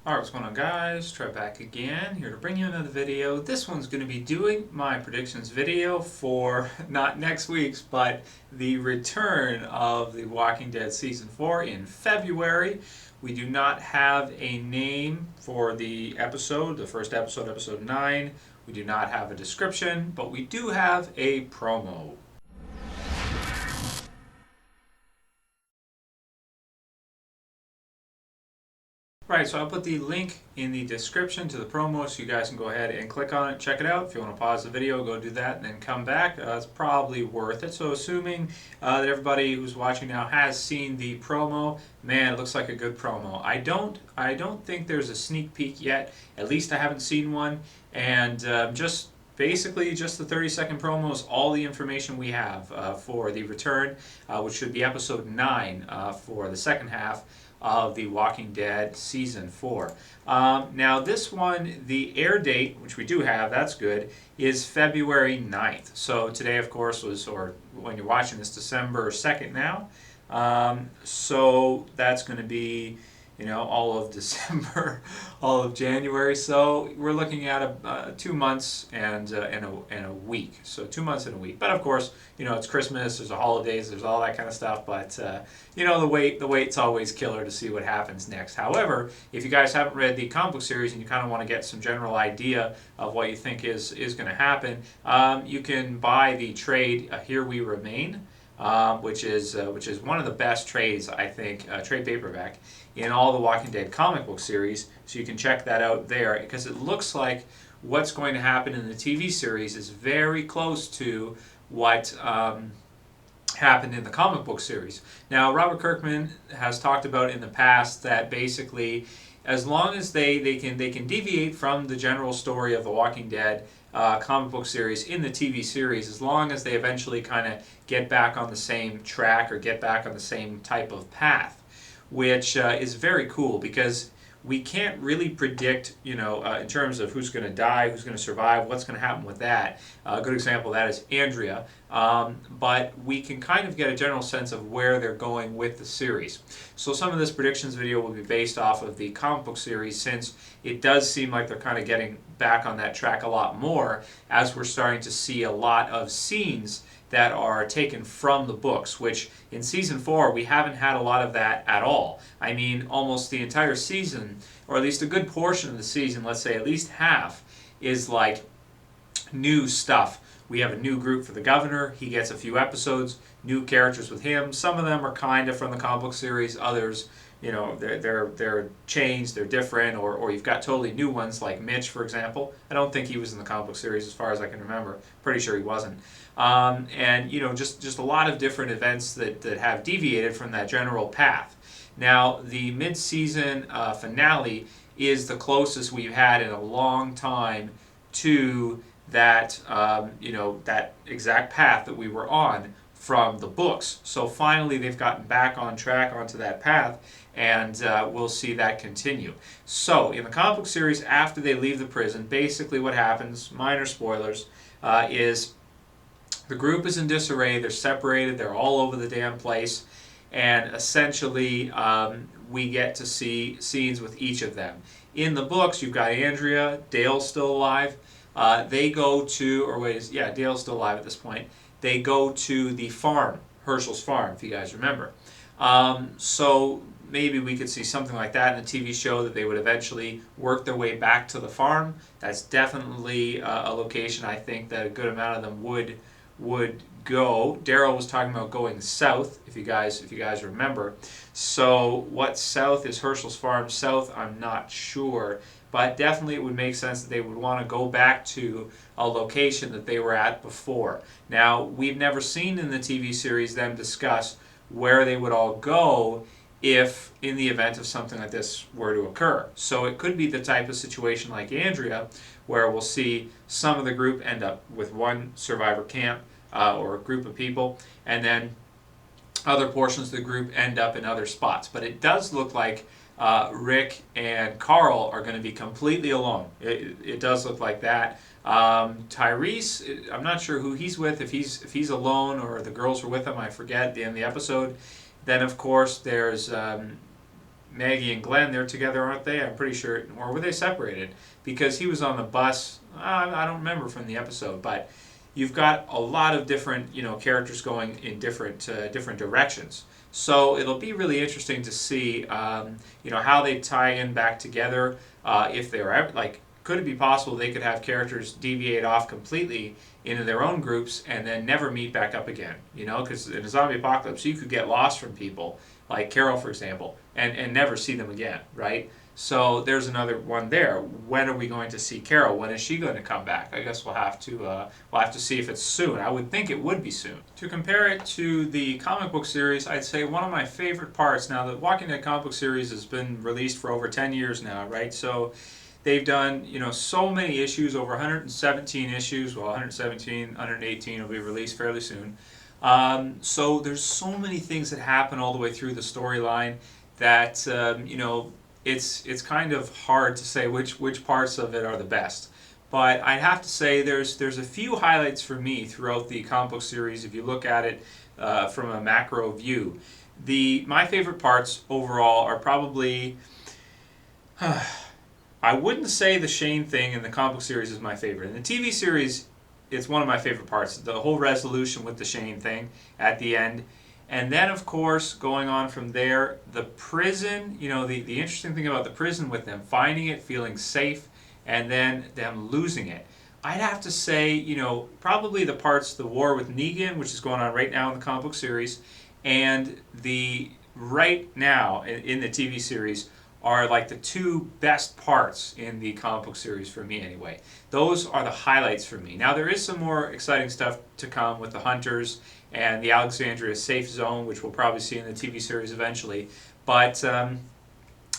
Alright, what's going on, guys? Trev back again, here to bring you another video. This one's going to be doing my predictions video for not next week's, but the return of The Walking Dead Season 4 in February. We do not have a name for the episode, the first episode, episode 9. We do not have a description, but we do have a promo. Right, so I'll put the link in the description to the promo so you guys can go ahead and click on it, check it out. If you want to pause the video, go do that and then come back. It's probably worth it. So assuming that everybody who's watching now has seen the promo, man, it looks like a good promo. I don't think there's a sneak peek yet. At least I haven't seen one. And basically just the 30-second promo is all the information we have for the return, which should be episode 9 for the second half of The Walking Dead Season 4. Now this one, the air date, which we do have, that's good, is February 9th. So today, of course, was, or when you're watching this, December 2nd now. So that's going to be, all of December, all of January. So we're looking at 2 months and a week. So 2 months and a week. But of course, it's Christmas. There's the holidays. There's all that kind of stuff. But the wait's always killer to see what happens next. However, if you guys haven't read the comic book series and you kind of want to get some general idea of what you think is going to happen, you can buy the trade Here We Remain. Which is one of the best trades, I think, trade paperback in all the Walking Dead comic book series. So you can check that out there because it looks like what's going to happen in the TV series is very close to what happened in the comic book series. Now, Robert Kirkman has talked about in the past that basically, as long as they can deviate from the general story of The Walking Dead comic book series in the TV series, as long as they eventually kind of get back on the same track or get back on the same type of path, which is very cool because we can't really predict, in terms of who's going to die, who's going to survive, what's going to happen with that. A good example of that is Andrea. But we can kind of get a general sense of where they're going with the series. So some of this predictions video will be based off of the comic book series, since it does seem like they're kind of getting back on that track a lot more, as we're starting to see a lot of scenes that are taken from the books, which in Season 4 we haven't had a lot of that at all. I mean, almost the entire season, or at least a good portion of the season, let's say at least half, is like new stuff. We have a new group for the governor. He gets a few episodes, new characters with him. Some of them are kind of from the comic book series. Others, they're changed, they're different, or you've got totally new ones like Mitch, for example. I don't think he was in the comic book series as far as I can remember. Pretty sure he wasn't. And just a lot of different events that have deviated from that general path. Now, the mid-season finale is the closest we've had in a long time to that that exact path that we were on from the books. So finally they've gotten back on track onto that path, and we'll see that continue. So in the comic book series, after they leave the prison, basically what happens, minor spoilers, is the group is in disarray, they're separated, they're all over the damn place, and essentially we get to see scenes with each of them. In the books, you've got Andrea, Dale's still alive. They go to, Dale's still alive at this point. They go to the farm, Herschel's farm, if you guys remember. So maybe we could see something like that in the TV show, that they would eventually work their way back to the farm. That's definitely a location I think that a good amount of them would go. Daryl was talking about going south, if you guys remember. So what south is Herschel's farm south? I'm not sure. But definitely it would make sense that they would want to go back to a location that they were at before. Now, we've never seen in the TV series them discuss where they would all go if in the event of something like this were to occur. So it could be the type of situation like Andrea, where we'll see some of the group end up with one survivor camp or a group of people, and then other portions of the group end up in other spots. But it does look like Rick and Carl are going to be completely alone. It does look like that. Tyrese, I'm not sure who he's with, if he's alone or the girls are with him, I forget, at the end of the episode. Then, of course, there's Maggie and Glenn, they're together, aren't they? I'm pretty sure. Or were they separated? Because he was on the bus. I don't remember from the episode, but you've got a lot of different, characters going in different directions. So it'll be really interesting to see, how they tie in back together. If they're ever, like, could it be possible they could have characters deviate off completely into their own groups and then never meet back up again? Because in a zombie apocalypse, you could get lost from people, like Carol, for example, and never see them again, right? So there's another one there. When are we going to see Carol? When is she going to come back? I guess we'll have to see if it's soon. I would think it would be soon. To compare it to the comic book series, I'd say one of my favorite parts. Now, the Walking Dead comic book series has been released for over 10 years now, right? So they've done, so many issues, over 117 issues. Well, 117, 118 will be released fairly soon. So there's so many things that happen all the way through the storyline that, it's kind of hard to say which parts of it are the best. But I'd have to say there's a few highlights for me throughout the comic book series if you look at it from a macro view. My favorite parts overall are probably... I wouldn't say the Shane thing in the comic book series is my favorite. In the TV series, it's one of my favorite parts. The whole resolution with the Shane thing at the end. And then, of course, going on from there, the prison, the interesting thing about the prison with them finding it, feeling safe, and then them losing it. I'd have to say, probably the war with Negan, which is going on right now in the comic book series, and the right now in the TV series are like the two best parts in the comic book series for me anyway. Those are the highlights for me. Now there is some more exciting stuff to come with the Hunters and the Alexandria Safe Zone, which we'll probably see in the TV series eventually. But I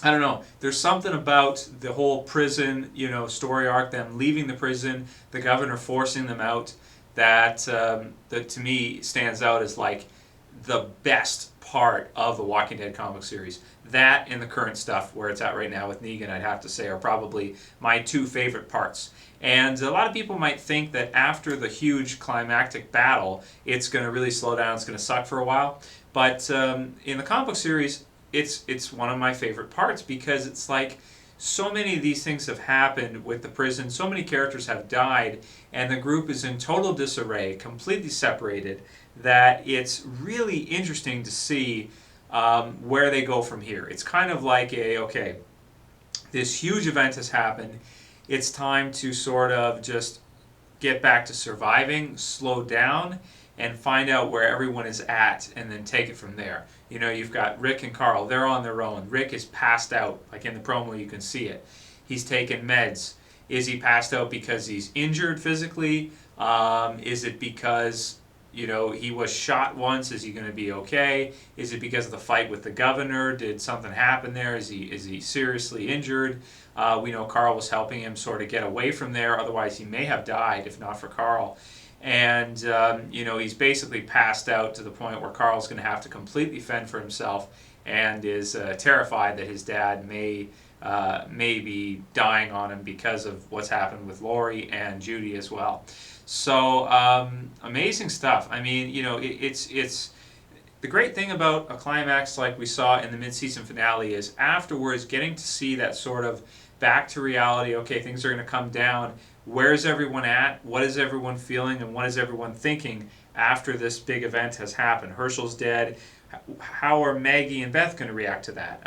don't know. There's something about the whole prison, story arc, them leaving the prison, the governor forcing them out, that to me stands out as like the best part of the Walking Dead comic series. That and the current stuff where it's at right now with Negan, I'd have to say, are probably my two favorite parts. And a lot of people might think that after the huge climactic battle, it's going to really slow down, it's going to suck for a while. But in the comic book series, it's one of my favorite parts because it's like so many of these things have happened with the prison, so many characters have died, and the group is in total disarray, completely separated, that it's really interesting to see where they go from here. It's kind of like this huge event has happened. It's time to sort of just get back to surviving, slow down, and find out where everyone is at, and then take it from there. You've got Rick and Carl. They're on their own. Rick is passed out. Like in the promo, you can see it. He's taking meds. Is he passed out because he's injured physically? Is it because he was shot once? Is he going to be okay? Is it because of the fight with the governor? Did something happen there? Is he seriously injured? We know Carl was helping him sort of get away from there. Otherwise, he may have died if not for Carl. And he's basically passed out to the point where Carl's going to have to completely fend for himself, and is terrified that his dad may be dying on him because of what's happened with Lori and Judy as well. So amazing stuff. I mean, it's the great thing about a climax like we saw in the mid-season finale is afterwards getting to see that sort of back to reality. Okay, things are going to come down. Where's everyone at? What is everyone feeling? And what is everyone thinking after this big event has happened? Herschel's dead. How are Maggie and Beth going to react to that?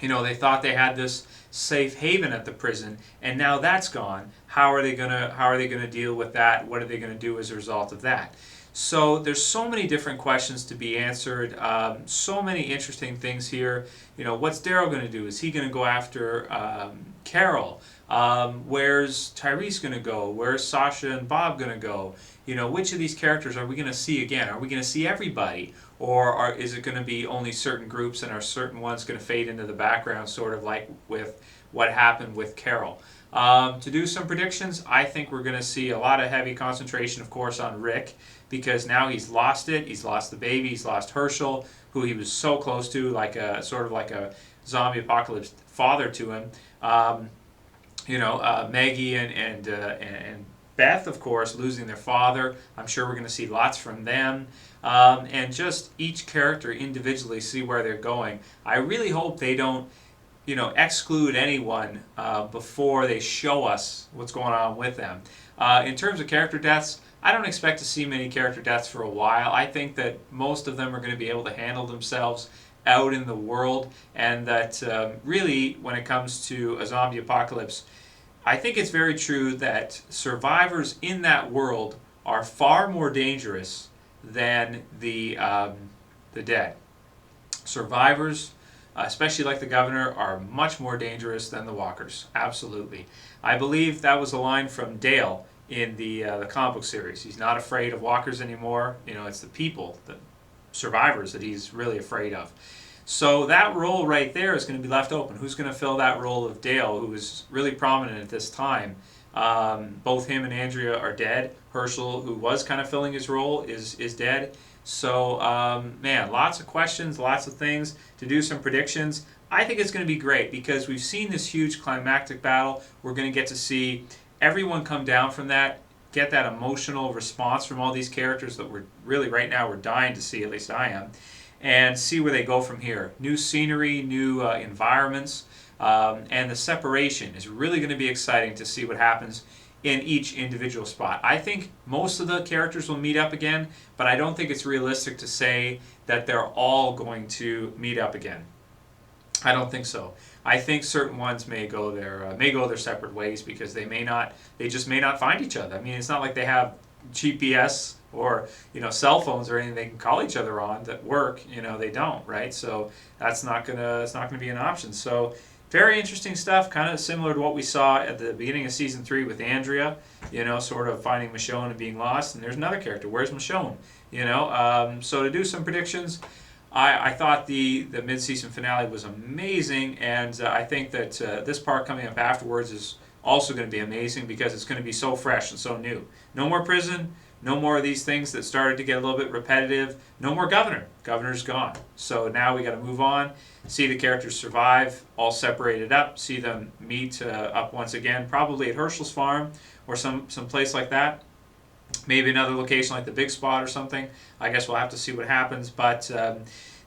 They thought they had this safe haven at the prison, and now that's gone. How are they gonna deal with that? What are they gonna do as a result of that? So there's so many different questions to be answered. So many interesting things here. What's Daryl gonna do? Is he gonna go after Carol? Where's Tyrese gonna go? Where's Sasha and Bob gonna go? Which of these characters are we gonna see again? Are we gonna see everybody? Or is it going to be only certain groups, and are certain ones going to fade into the background, sort of like with what happened with Carol? To do some predictions, I think we're going to see a lot of heavy concentration, of course, on Rick, because now he's lost it. He's lost the baby. He's lost Herschel, who he was so close to, sort of like a zombie apocalypse father to him. Maggie and Beth, of course, losing their father. I'm sure we're going to see lots from them. And just each character individually, see where they're going. I really hope they don't, exclude anyone before they show us what's going on with them. In terms of character deaths, I don't expect to see many character deaths for a while. I think that most of them are going to be able to handle themselves out in the world, and that really, when it comes to a zombie apocalypse, I think it's very true that survivors in that world are far more dangerous than the dead. Survivors, especially like the governor, are much more dangerous than the walkers. Absolutely. I believe that was a line from Dale in the comic book series. He's not afraid of walkers anymore. It's the people, the survivors, that he's really afraid of. So that role right there is going to be left open. Who's going to fill that role of Dale, who is really prominent at this time? Both him and Andrea are dead. Herschel, who was kind of filling his role, is dead. So, man, lots of questions, lots of things to do some predictions. I think it's going to be great because we've seen this huge climactic battle. We're going to get to see everyone come down from that, get that emotional response from all these characters that we're really, right now, we're dying to see, at least I am, and see where they go from here. New scenery, new environments, and the separation is really going to be exciting to see what happens in each individual spot. I think most of the characters will meet up again, but I don't think it's realistic to say that they're all going to meet up again. I don't think so. I think certain ones may go their separate ways because they just may not find each other. I mean, it's not like they have GPS or cell phones or anything they can call each other on that work. They don't, right? So it's not gonna be an option. So very interesting stuff, kind of similar to what we saw at the beginning of season 3 with Andrea. Sort of finding Michonne and being lost. And there's another character. Where's Michonne? So to do some predictions. I thought the mid-season finale was amazing, and I think that this part coming up afterwards is also going to be amazing because it's going to be so fresh and so new. No more prison, no more of these things that started to get a little bit repetitive, no more governor. Governor's gone. So now we got to move on, see the characters survive, all separated up, see them meet up once again, probably at Herschel's farm or some place like that. Maybe another location like the Big Spot or something. I guess we'll have to see what happens. But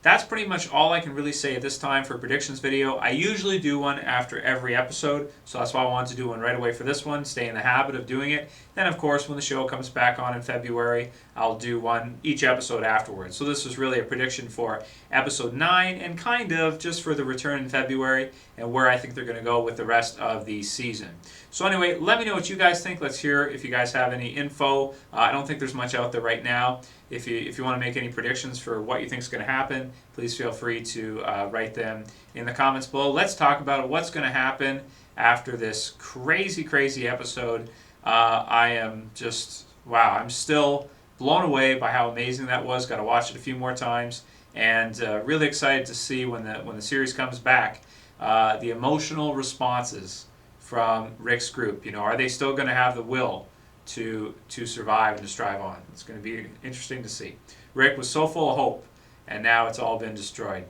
that's pretty much all I can really say at this time for a predictions video. I usually do one after every episode, so that's why I wanted to do one right away for this one, stay in the habit of doing it. Then, of course, when the show comes back on in February, I'll do one each episode afterwards. So this was really a prediction for episode 9 and kind of just for the return in February and where I think they're going to go with the rest of the season. So anyway, let me know what you guys think. Let's hear if you guys have any info. I don't think there's much out there right now. If you want to make any predictions for what you think is going to happen, please feel free to write them in the comments below. Let's talk about what's going to happen after this crazy, crazy episode. I am just, wow, I'm still blown away by how amazing that was. Got to watch it a few more times, and really excited to see when the series comes back, the emotional responses from Rick's group. Are they still going to have the will to survive and to strive on? It's going to be interesting to see. Rick was so full of hope, and now it's all been destroyed.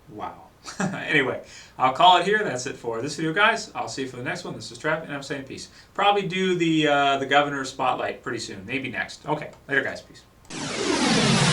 Wow. Anyway, I'll call it here. That's it for this video, guys. I'll see you for the next one. This is Trev, and I'm saying peace. Probably do the governor spotlight pretty soon. Maybe next. Okay. Later, guys. Peace.